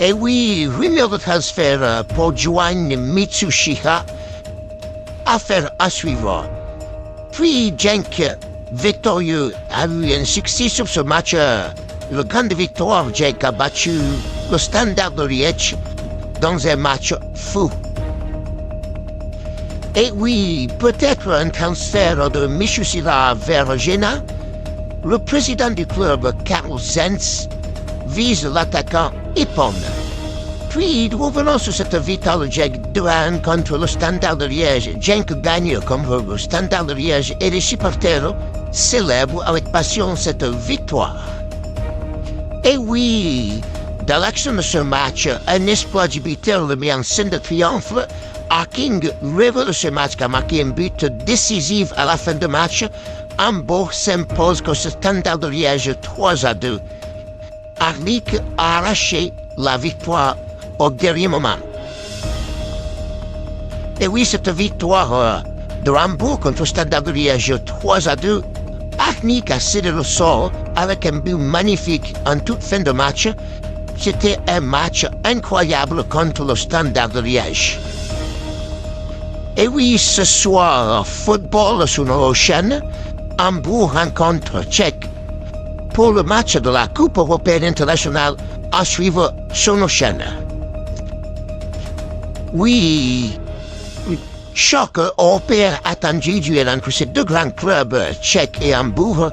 Et oui, rumeur de transfert pour Juan Mitsushika. Affaire à suivre. Puis Genk, victorieux, a eu un succès sur ce match. Le grande victoire, Genk a battu le Standard de Liège dans un match fou. Et oui, peut-être un transfert de Mitsushika vers Jena. Le président du club, Karl Zenz, vise l'attaquant Ipon. Puis, revenons sur cette victoire de Genk 2-1 contre le Standard de Liège. Genk gagne contre le Standard de Liège et les supporters célèbrent avec passion cette victoire. Et oui, dans l'action de ce match, un exploit du buteur le met en scène de triomphe. Harking révèle ce match qui a marqué un but décisif à la fin du match. Hambourg s'impose contre le Standard de Liège 3-2. Harnik a arraché la victoire au dernier moment. Et oui, cette victoire de Hambourg contre le Standard de Liège 3-2, Harnik a cédé le sol avec un but magnifique en toute fin de match. C'était un match incroyable contre le Standard de Liège. Et oui, ce soir, football sur nos chaînes, Hambourg rencontre Tchèque pour le match de la Coupe européenne internationale à suivre sur nos chaînes. Oui, choc européen attendu duel entre ces deux grands clubs, Tchèque et Hambourg.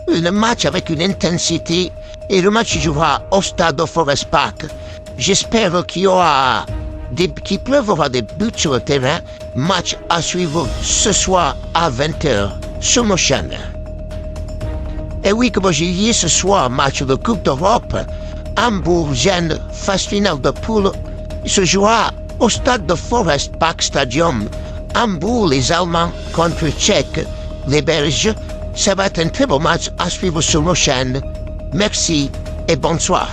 Le match avec une intensité et le match jouera au stade de Forest Park. J'espère qu'il pleuvra des buts sur le terrain. Match à suivre ce soir à 20h sur nos chaînes. Et oui, comme j'ai dit, ce soir, match de Coupe d'Europe, Hambourg-Gênes, phase finale de poule, se jouera au stade de Forest Park Stadium. Hambourg, les Allemands contre Tchèques, les Belges. Ça va être un très beau match à suivre sur nos chaînes. Merci et bonsoir.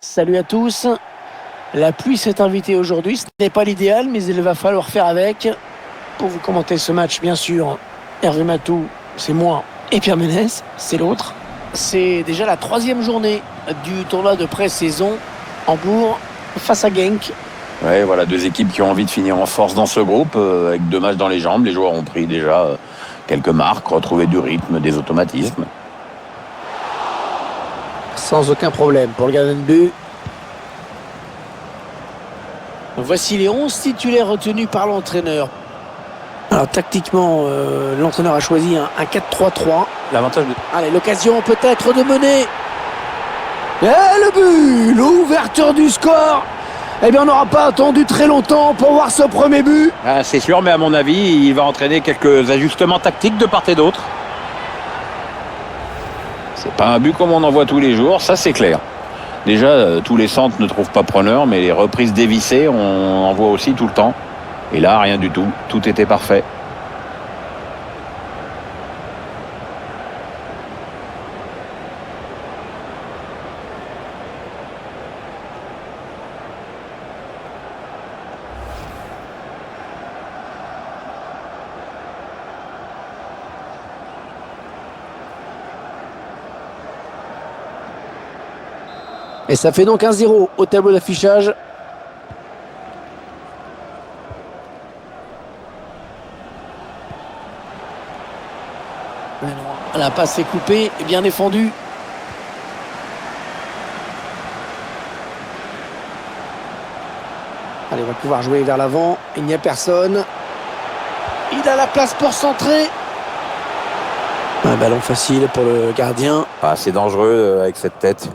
Salut à tous. La pluie s'est invitée aujourd'hui. Ce n'est pas l'idéal, mais il va falloir faire avec. Pour vous commenter ce match, bien sûr, Hervé Matou, c'est moi. Et Pierre Ménès, c'est l'autre. C'est déjà la 3e journée du tournoi de pré-saison. Hambourg face à Genk. Ouais, voilà, deux équipes qui ont envie de finir en force dans ce groupe, avec 2 matchs dans les jambes. Les joueurs ont pris déjà quelques marques, retrouvé du rythme, des automatismes. Sans aucun problème pour le gardien de but. Voici les 11 titulaires retenus par l'entraîneur. Alors tactiquement, l'entraîneur a choisi un 4-3-3. L'avantage de... Allez, l'occasion peut-être de mener. Et le but, l'ouverture du score. Eh bien, on n'aura pas attendu très longtemps pour voir ce premier but. Ah, c'est sûr, mais à mon avis, il va entraîner quelques ajustements tactiques de part et d'autre. C'est pas un but comme on en voit tous les jours, ça c'est clair. Déjà, tous les centres ne trouvent pas preneur, mais les reprises dévissées, on en voit aussi tout le temps. Et là, rien du tout. Tout était parfait. Et ça fait donc 1-0 au tableau d'affichage. La passe est coupée et bien défendue. Allez, on va pouvoir jouer vers l'avant. Il n'y a personne. Il a la place pour centrer. Un ballon facile pour le gardien. Ah, c'est dangereux avec cette tête.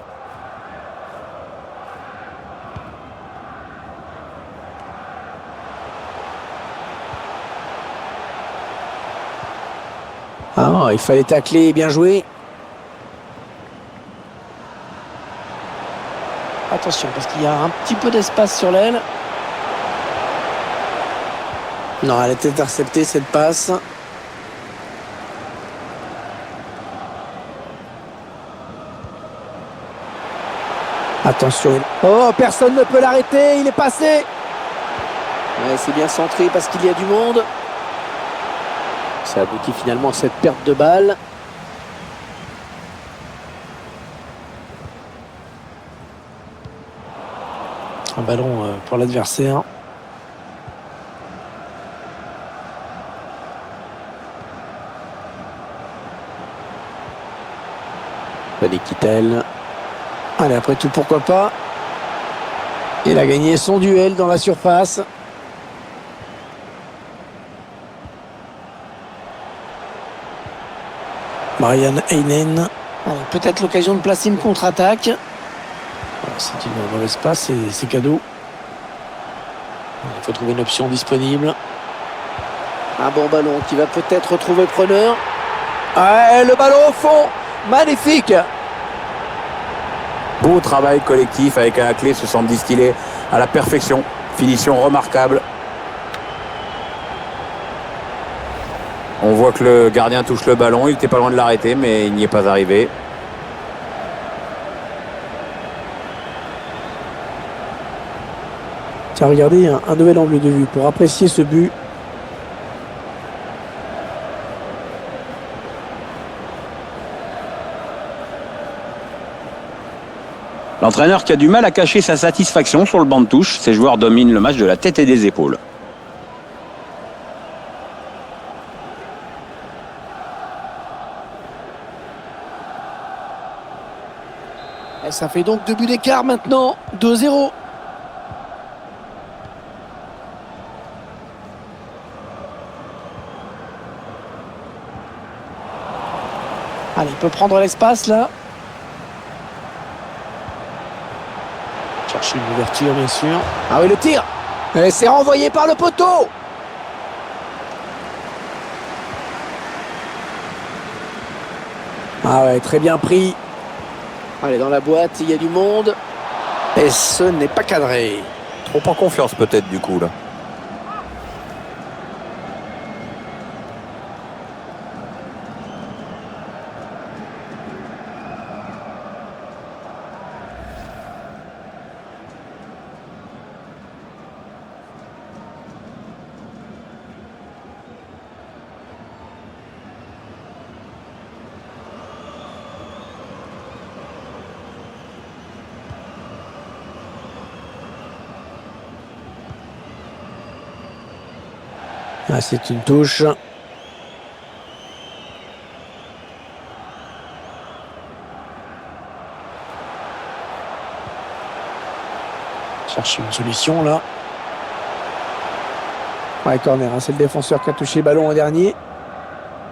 Ah, il fallait tacler, bien joué. Attention, parce qu'il y a un petit peu d'espace sur l'aile. Non, elle est interceptée, cette passe. Attention. Oh, personne ne peut l'arrêter, il est passé. Ouais, c'est bien centré parce qu'il y a du monde. Ça aboutit finalement à cette perte de balle. Un ballon pour l'adversaire. Allez, Kittel. Allez, après tout, pourquoi pas. Il a gagné son duel dans la surface. Marianne Heinen. Peut-être l'occasion de placer une contre-attaque. C'est une mauvaise passe, c'est cadeau. Il faut trouver une option disponible. Un bon ballon qui va peut-être retrouver preneur. Ah, le ballon au fond. Magnifique. Beau travail collectif avec un clé se semble distillé à la perfection. Finition remarquable. On voit que le gardien touche le ballon. Il n'était pas loin de l'arrêter, mais il n'y est pas arrivé. Tiens, regardez, un nouvel angle de vue pour apprécier ce but. L'entraîneur qui a du mal à cacher sa satisfaction sur le banc de touche. Ses joueurs dominent le match de la tête et des épaules. Et ça fait donc 2 buts d'écart maintenant. 2-0. Allez, il peut prendre l'espace là. Chercher une ouverture, bien sûr. Ah oui, le tir. Et c'est renvoyé par le poteau. Ah ouais, très bien pris. Allez, dans la boîte, il y a du monde. Et ce n'est pas cadré. Trop en confiance peut-être du coup là. Ah, c'est une touche. Chercher une solution là. Ouais, corner, hein, c'est le défenseur qui a touché le ballon en dernier.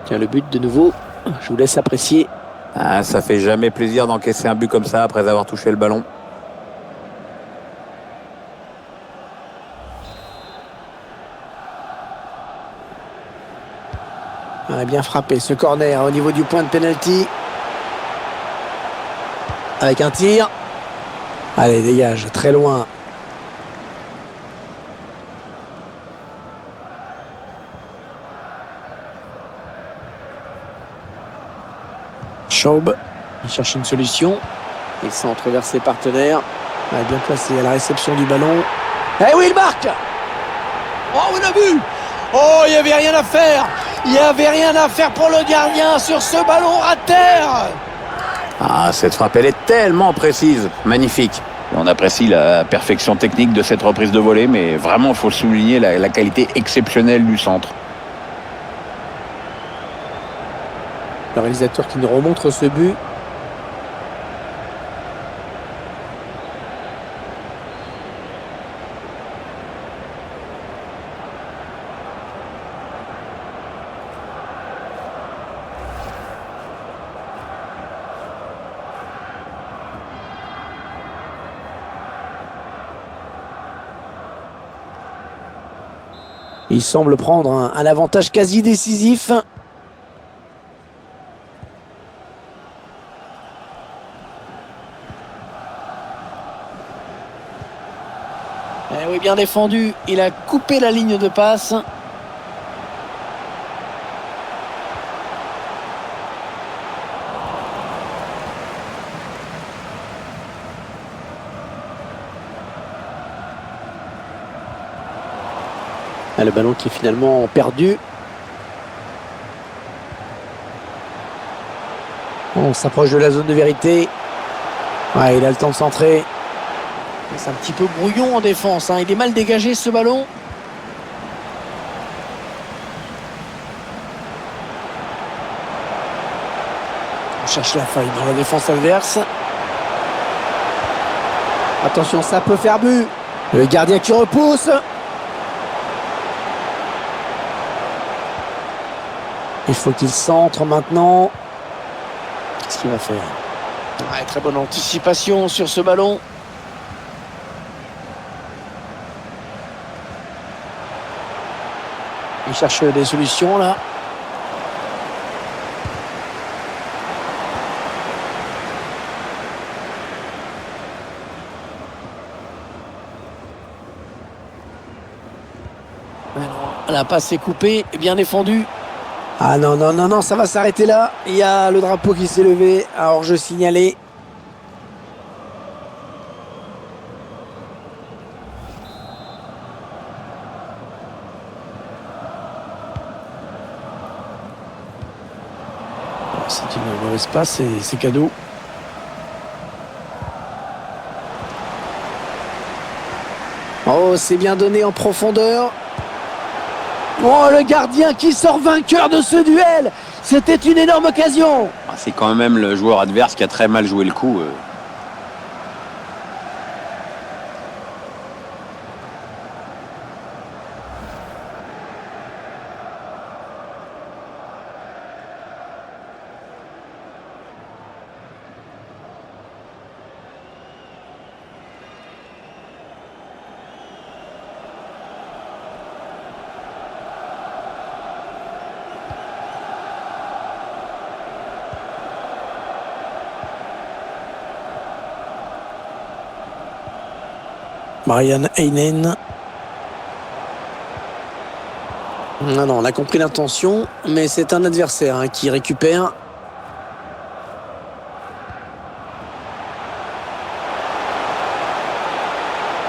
Tiens, le but de nouveau. Je vous laisse apprécier. Ah, ça fait jamais plaisir d'encaisser un but comme ça après avoir touché le ballon. On a bien frappé ce corner au niveau du point de pénalty. Avec un tir. Allez, dégage, très loin. Schaub, il cherche une solution. Il centre vers ses partenaires. Il est bien placé à la réception du ballon. Eh oui, il marque. Oh, on a vu. Oh, il n'y avait rien à faire. Il n'y avait rien à faire pour le gardien sur ce ballon à terre. Ah, cette frappe, elle est tellement précise. Magnifique. On apprécie la perfection technique de cette reprise de volée, mais vraiment, il faut souligner la qualité exceptionnelle du centre. Le réalisateur qui nous remontre ce but. Il semble prendre un avantage quasi décisif. Eh oui, bien défendu. Il a coupé la ligne de passe. Le ballon qui est finalement perdu. On s'approche de la zone de vérité. Ouais, il a le temps de centrer. C'est un petit peu brouillon en défense, hein. Il est mal dégagé ce ballon. On cherche la faille dans la défense adverse. Attention, ça peut faire but. Le gardien qui repousse. Il faut qu'il centre maintenant. Qu'est-ce qu'il va faire? Ouais, très bonne anticipation sur ce ballon. Il cherche des solutions là. La passe est coupée, bien défendue. Ah non, non, non, non, ça va s'arrêter là. Il y a le drapeau qui s'est levé. Alors je signalais. C'est une mauvaise passe et c'est cadeau. Oh, c'est bien donné en profondeur. Oh, le gardien qui sort vainqueur de ce duel. C'était une énorme occasion. C'est quand même le joueur adverse qui a très mal joué le coup. Marian Heinen. Non, non, on a compris l'intention, mais c'est un adversaire hein, qui récupère.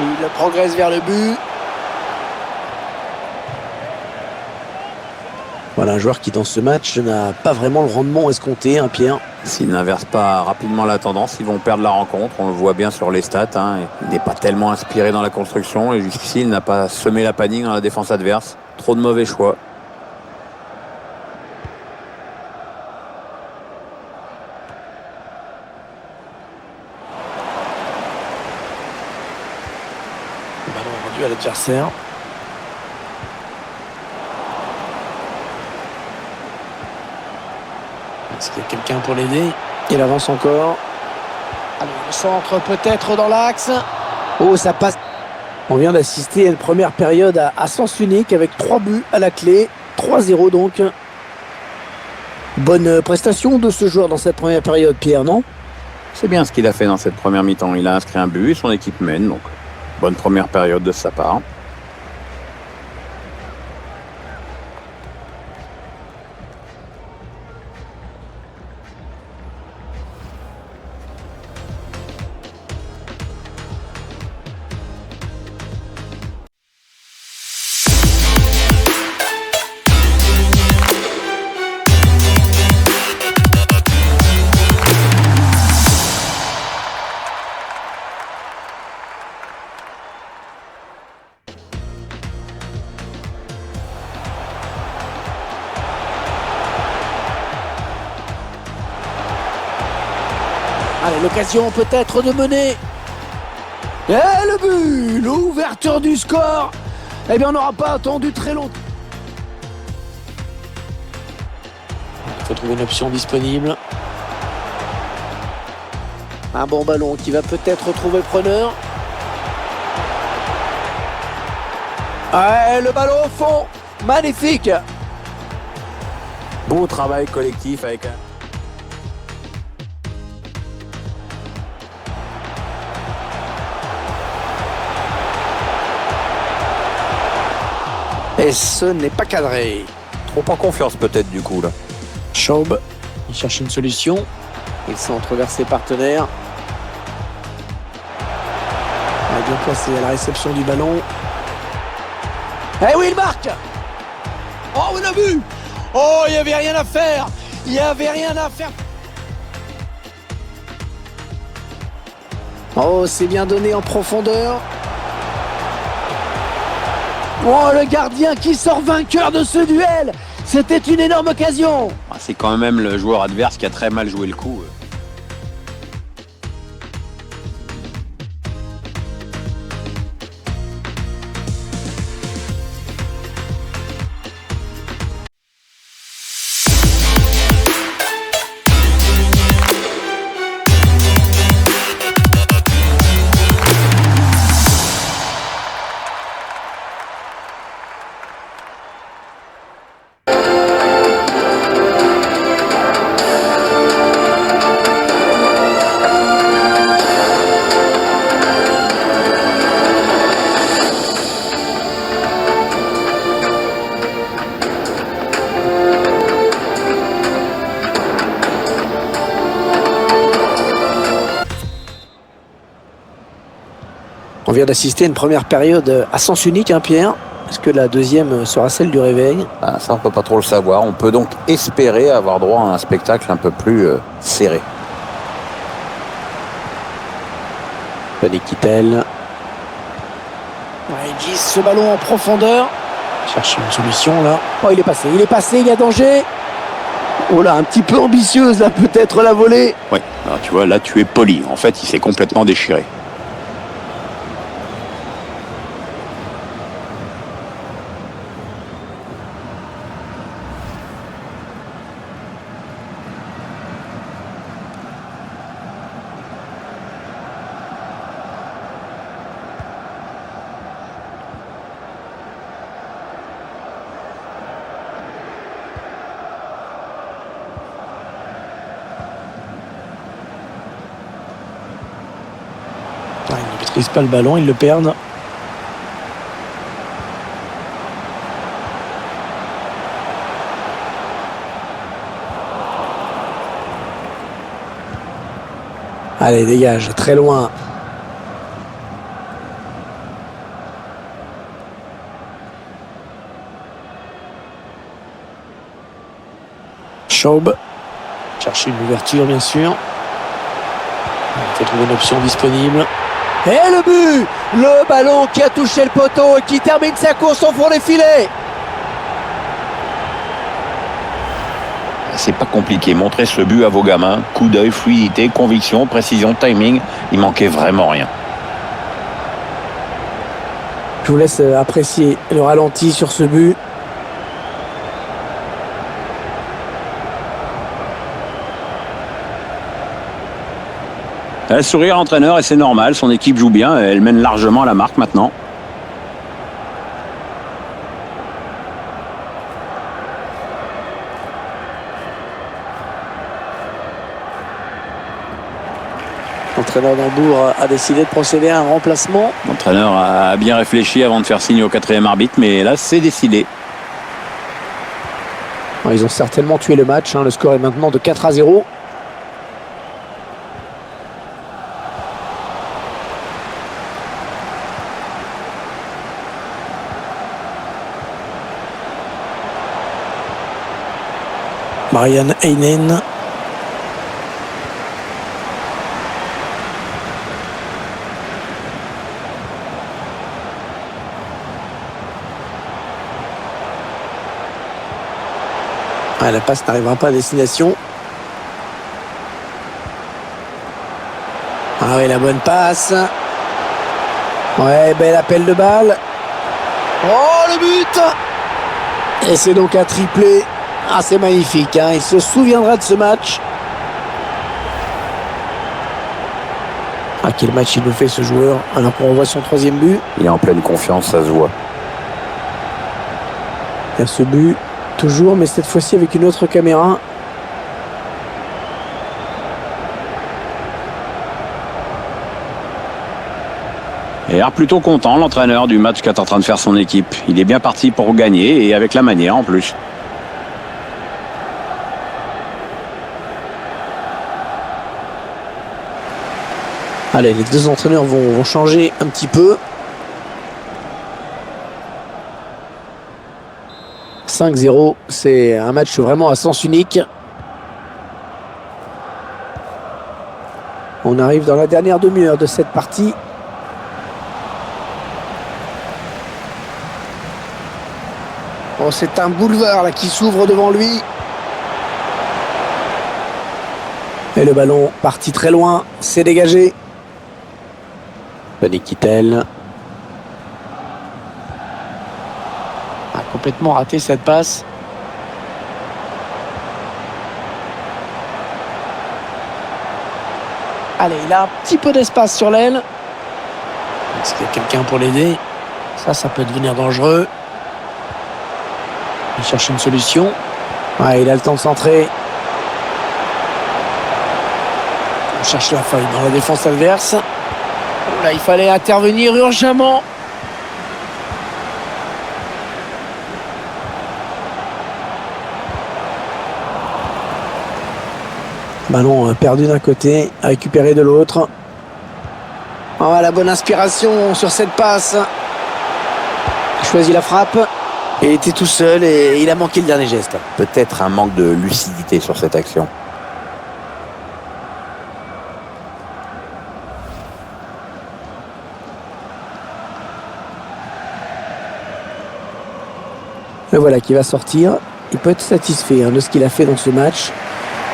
Il progresse vers le but. Voilà un joueur qui dans ce match n'a pas vraiment le rendement escompté, hein, Pierre. S'ils n'inversent pas rapidement la tendance, ils vont perdre la rencontre. On le voit bien sur les stats. Hein. Il n'est pas tellement inspiré dans la construction. Et jusqu'ici, il n'a pas semé la panique dans la défense adverse. Trop de mauvais choix. Le ballon rendu à l'adversaire. Est-ce qu'il y a quelqu'un pour l'aider? Il avance encore. Allez, le centre peut-être dans l'axe. Oh, ça passe. On vient d'assister à une première période à sens unique avec 3 buts à la clé. 3-0 donc. Bonne prestation de ce joueur dans cette première période, Pierre, non? C'est bien ce qu'il a fait dans cette première mi-temps. Il a inscrit un but et son équipe mène. Donc, bonne première période de sa part. l'occasion peut-être de mener. Et le but, l'ouverture du score. Eh bien, on n'aura pas attendu très longtemps. Il faut trouver une option disponible. Un bon ballon qui va peut-être trouver preneur. Ouais, le ballon au fond, magnifique. Beau travail collectif avec un... Et ce n'est pas cadré. Trop en confiance peut-être du coup là. Schaub, il cherche une solution. Il centre vers ses partenaires. Il a bien placé à la réception du ballon. Eh oui, il marque. Oh, on a vu. Oh, il n'y avait rien à faire. Il n'y avait rien à faire. Oh, c'est bien donné en profondeur. Oh, le gardien qui sort vainqueur de ce duel. C'était une énorme occasion. C'est quand même le joueur adverse qui a très mal joué le coup. On vient d'assister à une première période à sens unique, hein, Pierre. Est-ce que la deuxième sera celle du réveil? Ça, on peut pas trop le savoir. On peut donc espérer avoir droit à un spectacle un peu plus serré. Fanny Kittel. Ouais, il glisse ce ballon en profondeur. Cherche une solution là. Oh, il est passé, il y a danger. Oh là, un petit peu ambitieuse là, peut-être la volée. Oui, alors, tu vois, là tu es poli. En fait, il s'est complètement déchiré. Il ne maîtrise pas le ballon, ils le perdent. Allez, dégage, très loin. Schaub. Chercher une ouverture, bien sûr. Il faut trouver une option disponible. Et le but! Le ballon qui a touché le poteau et qui termine sa course au fond des filets. C'est pas compliqué. Montrez ce but à vos gamins. Coup d'œil, fluidité, conviction, précision, timing. Il manquait vraiment rien. Je vous laisse apprécier le ralenti sur ce but. Elle sourit à l'entraîneur et c'est normal. Son équipe joue bien. Elle mène largement à la marque maintenant. L'entraîneur d'Hambourg a décidé de procéder à un remplacement. L'entraîneur a bien réfléchi avant de faire signe au quatrième arbitre, mais là, c'est décidé. Ils ont certainement tué le match. Le score est maintenant de 4-0. Marianne Heinen. La passe n'arrivera pas à destination. Ah ouais, la bonne passe. Ouais, bel appel de balle. Oh, le but! Et c'est donc un triplé. Ah, c'est magnifique, hein. Il se souviendra de ce match. Ah, quel match il nous fait, ce joueur, alors qu'on revoit son 3e but. Il est en pleine confiance, ça se voit. Il y a ce but, toujours, mais cette fois-ci avec une autre caméra. Et l'air plutôt content, l'entraîneur, du match qu'est en train de faire son équipe. Il est bien parti pour gagner, et avec la manière en plus. Allez, les deux entraîneurs vont changer un petit peu. 5-0, c'est un match vraiment à sens unique. On arrive dans la dernière demi-heure de cette partie. Oh, c'est un boulevard là qui s'ouvre devant lui. Et le ballon parti très loin, c'est dégagé. Tony Kittel a complètement raté cette passe. Allez, il a un petit peu d'espace sur l'aile. Est-ce qu'il y a quelqu'un pour l'aider? Ça peut devenir dangereux. Il cherche une solution. Ouais, il a le temps de centrer. On cherche la faille dans la défense adverse. Là, il fallait intervenir urgemment. Ballon perdu d'un côté, récupéré de l'autre. Oh, la bonne inspiration sur cette passe. Il choisit la frappe. Il était tout seul et il a manqué le dernier geste. Peut-être un manque de lucidité sur cette action. Le voilà qui va sortir. Il peut être satisfait de ce qu'il a fait dans ce match.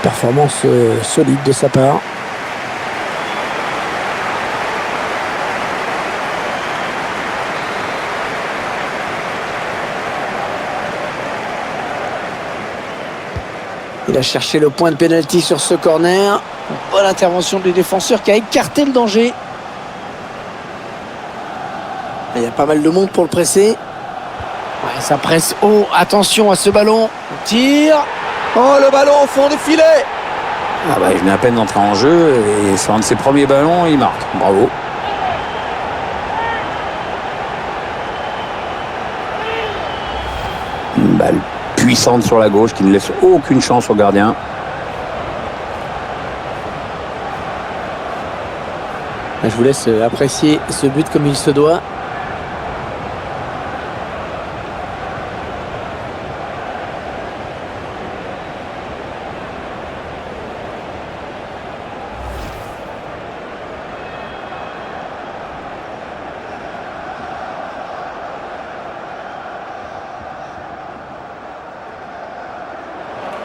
Performance solide de sa part. Il a cherché le point de pénalty sur ce corner. Bonne intervention du défenseur qui a écarté le danger. Il y a pas mal de monde pour le presser. Ouais, ça presse haut. Attention à ce ballon. On tire. Oh, le ballon au fond des filets. Ah bah, il venait à peine d'entrer en jeu et sur un de ses premiers ballons, il marque. Bravo. Une balle puissante sur la gauche qui ne laisse aucune chance au gardien. Je vous laisse apprécier ce but comme il se doit.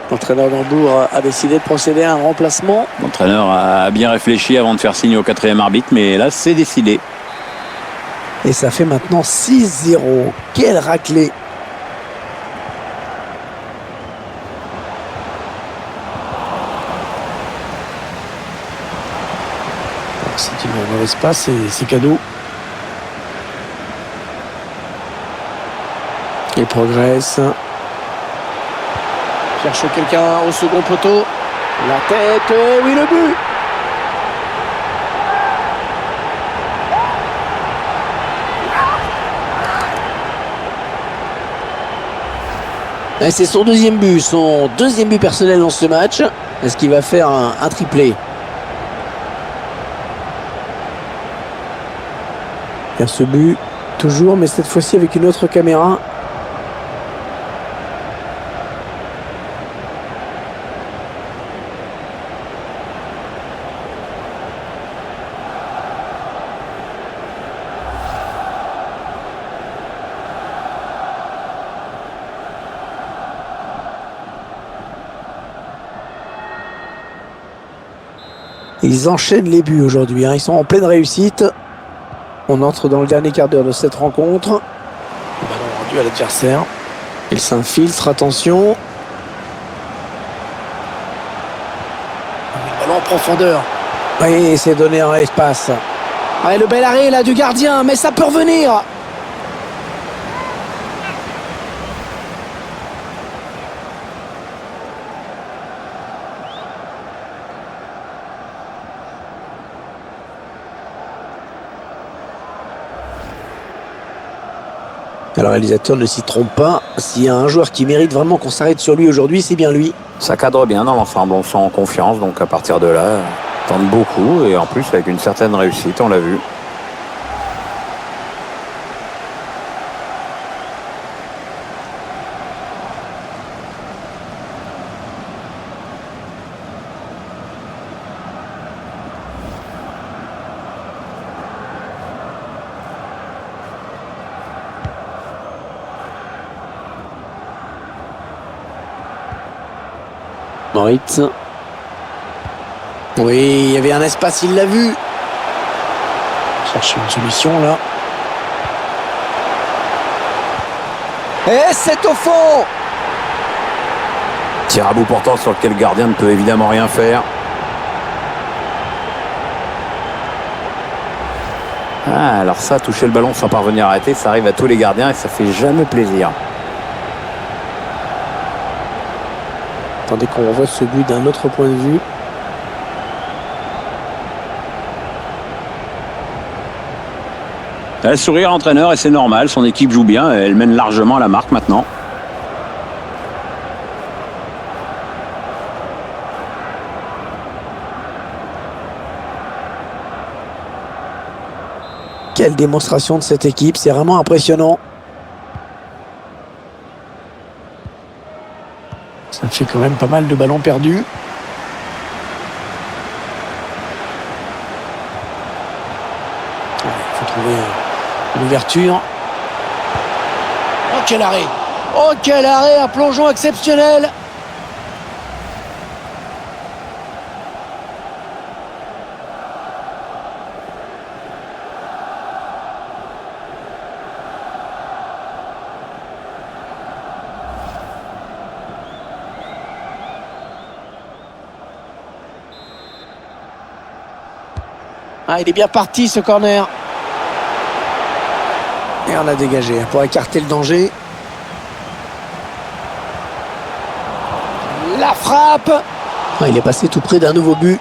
L'entraîneur d'Hambourg a décidé de procéder à un remplacement. L'entraîneur a bien réfléchi avant de faire signe au 4e arbitre, mais là, c'est décidé. Et ça fait maintenant 6-0. Quelle raclée! C'est une mauvaise passe et c'est cadeau. Il progresse. Cherche quelqu'un au second poteau. La tête, et oui, le but! Et c'est son deuxième but personnel dans ce match. Est-ce qu'il va faire un triplé? Il y a ce but, toujours, mais cette fois-ci avec une autre caméra. Ils enchaînent les buts aujourd'hui, hein. Ils sont en pleine réussite. On entre dans le dernier quart d'heure de cette rencontre. Le ballon rendu à l'adversaire. Il s'infiltre, attention. Le ballon en profondeur. Oui, c'est donné en espace. Ouais, le bel arrêt là du gardien, mais ça peut revenir. Le réalisateur ne s'y trompe pas. S'il y a un joueur qui mérite vraiment qu'on s'arrête sur lui aujourd'hui, c'est bien lui. Ça cadre bien dans l'ensemble, on sent en confiance, donc à partir de là, on tente beaucoup et en plus avec une certaine réussite, on l'a vu. Moritz. Oui, il y avait un espace, il l'a vu. Cherche une solution là. Et c'est au fond. Tir à bout portant sur lequel le gardien ne peut évidemment rien faire. Ah, alors ça, toucher le ballon sans parvenir à arrêter, ça arrive à tous les gardiens et ça fait jamais plaisir. Attendez qu'on revoie ce but d'un autre point de vue. Elle sourit à l'entraîneur et c'est normal, son équipe joue bien, elle mène largement la marque maintenant. Quelle démonstration de cette équipe, c'est vraiment impressionnant. Ça fait quand même pas mal de ballons perdus. Il faut trouver une ouverture. Oh quel arrêt! Oh quel arrêt, un plongeon exceptionnel! Ah, il est bien parti ce corner. Et on a dégagé pour écarter le danger. La frappe. Ah, il est passé tout près d'un nouveau but.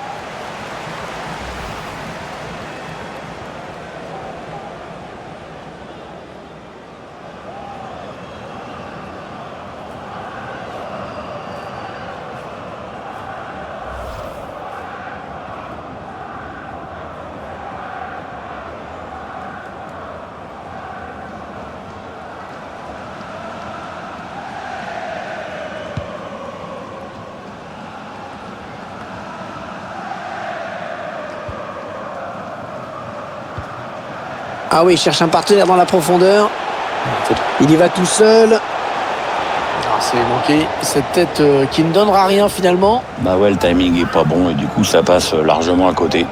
Ah oui, il cherche un partenaire dans la profondeur. Il y va tout seul. Ah, c'est manqué. Cette tête qui ne donnera rien finalement. Bah ouais, le timing est pas bon et du coup ça passe largement à côté.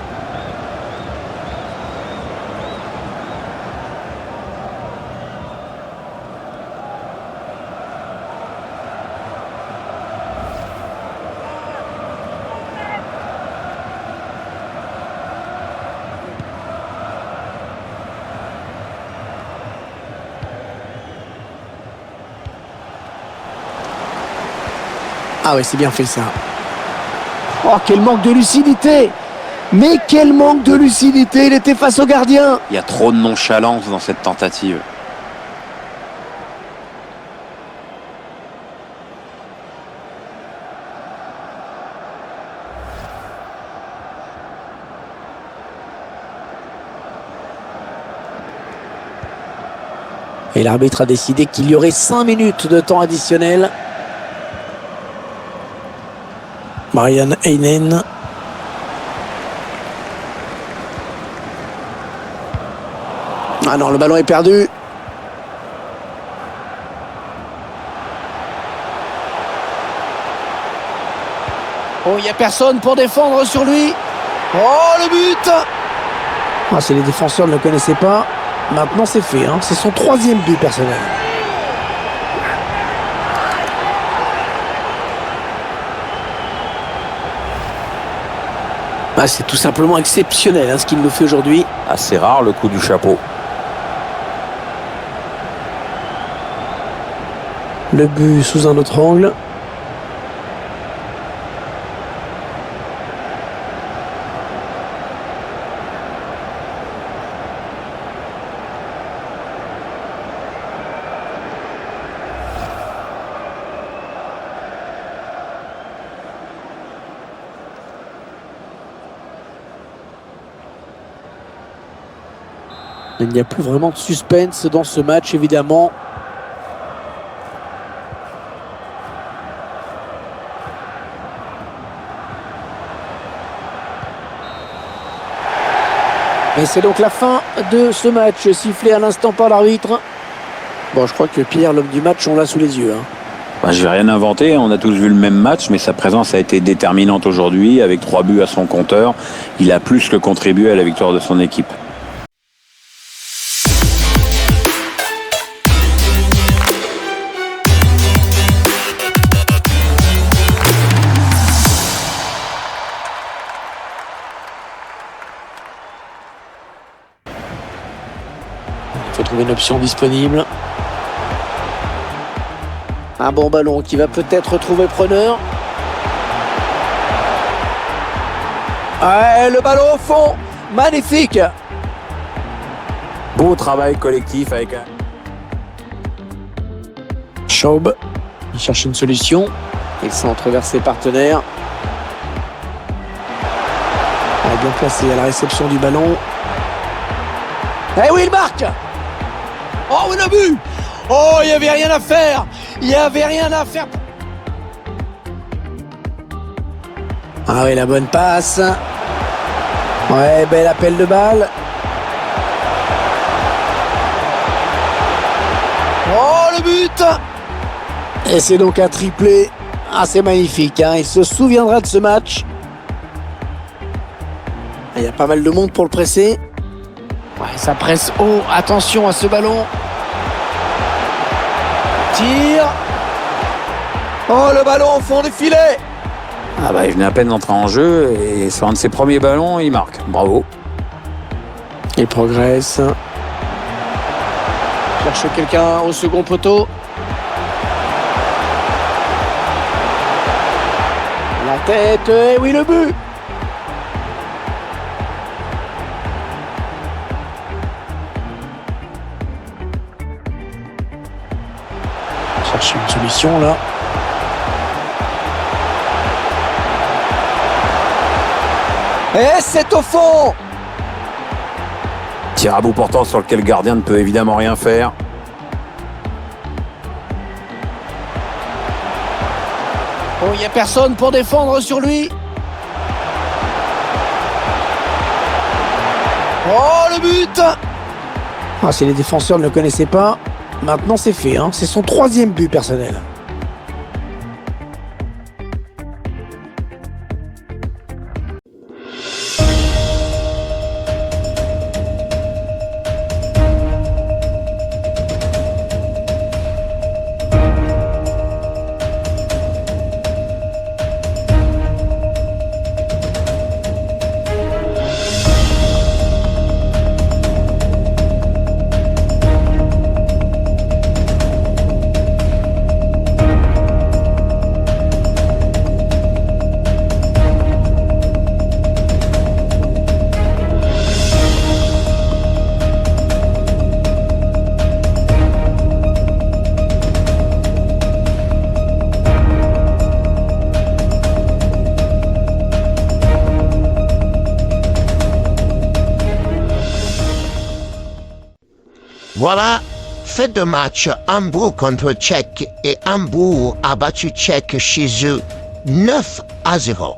Ah ouais, c'est bien fait ça. Oh, quel manque de lucidité! Mais quel manque de lucidité! Il était face au gardien! Il y a trop de nonchalance dans cette tentative. Et l'arbitre a décidé qu'il y aurait 5 minutes de temps additionnel. Marian Heinen. Ah non, le ballon est perdu. Oh, il n'y a personne pour défendre sur lui. Oh, le but! Ah, si les défenseurs ne le connaissaient pas, maintenant c'est fait. Hein. C'est son 3e but personnel. Ah, c'est tout simplement exceptionnel hein, ce qu'il nous fait aujourd'hui. Assez rare le coup du chapeau. Le but sous un autre angle. Il n'y a plus vraiment de suspense dans ce match, évidemment. Et c'est donc la fin de ce match, sifflé à l'instant par l'arbitre. Bon, je crois que Pierre, l'homme du match, on l'a sous les yeux. Hein. Je vais rien inventer, on a tous vu le même match, mais sa présence a été déterminante aujourd'hui. Avec 3 buts à son compteur, il a plus que contribué à la victoire de son équipe. Il faut trouver une option disponible. Un bon ballon qui va peut-être trouver preneur. Ah, le ballon au fond. Magnifique. Beau travail collectif avec un... Schaub, il cherche une solution. Il centre vers ses partenaires. Il est bien placé à la réception du ballon. Eh oui, il marque. Oh, oui, le but. Oh, il n'y avait rien à faire. Il n'y avait rien à faire. Ah oui, la bonne passe. Ouais, bel appel de balle. Oh, le but. Et c'est donc un triplé. Ah, c'est magnifique. Hein. Il se souviendra de ce match. Il y a pas mal de monde pour le presser. Ouais, ça presse haut. Attention à ce ballon. Tire. Oh, le ballon au fond du filet. Ah bah, il venait à peine d'entrer en jeu et sur un de ses premiers ballons, il marque. Bravo. Il progresse. Cherche quelqu'un au second poteau. La tête, et oui, le but. Cherche une solution là. Et c'est au fond. Tir à bout portant sur lequel le gardien ne peut évidemment rien faire. Oh, il n'y a personne pour défendre sur lui. Oh, le but. Ah, si les défenseurs ne le connaissaient pas, maintenant c'est fait. Hein. C'est son 3e but personnel. Voilà, fait de match Hambourg contre Tchèque et Hambourg a battu Tchèque chez eux 9-0.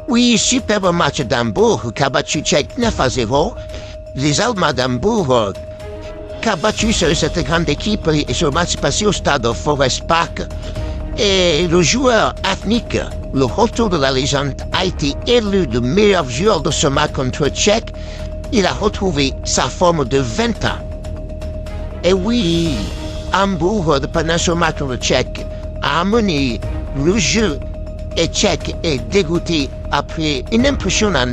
Oui, superbe match d'Hambourg qui a battu Tchèque 9-0. Les Allemands d'Hambourg qui a battu cette grande équipe et ce match passé au stade Forest Park. Et le joueur ethnique le retour de la légende a été élu le meilleur joueur de ce match contre Tchèque. Il a retrouvé sa forme de 20 ans. Et oui, Hambourg, pendant ce match contre Tchèque, a amené le jeu et Tchèque est dégoûté après un impressionnant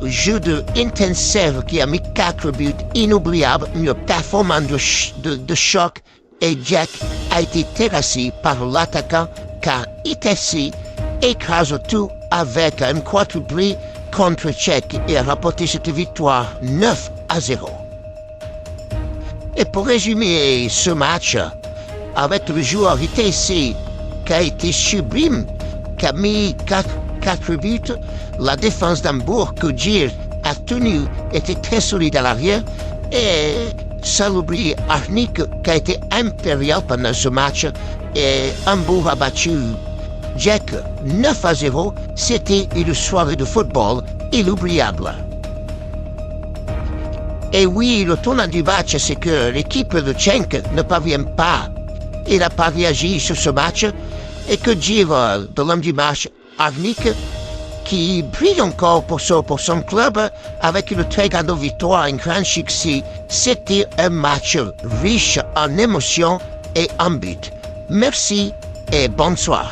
jeu de intensif qui a mis 4 buts inoubliables, une performance de choc et Jack a été terrassé par l'attaquant car ITC écrase tout avec un quadruplé contre Tchèque et a rapporté cette victoire 9-0. Et pour résumer ce match, avec le joueur ITC qui a été sublime, qui a mis 4 buts, la défense d'Hambourg, que dire, a tenu, était très solide à l'arrière, et sans oublier Arnik qui a été impérial pendant ce match, et Hambourg a battu Jack 9-0, c'était une soirée de football inoubliable. Et oui, le tournant du match, c'est que l'équipe de Tchèque ne parvient pas. Il n'a pas réagi sur ce match. Et que dire de l'homme du match, Arnik, qui brille encore pour son club avec une très grande victoire, un grand succès. C'était un match riche en émotions et en buts. Merci et bonsoir.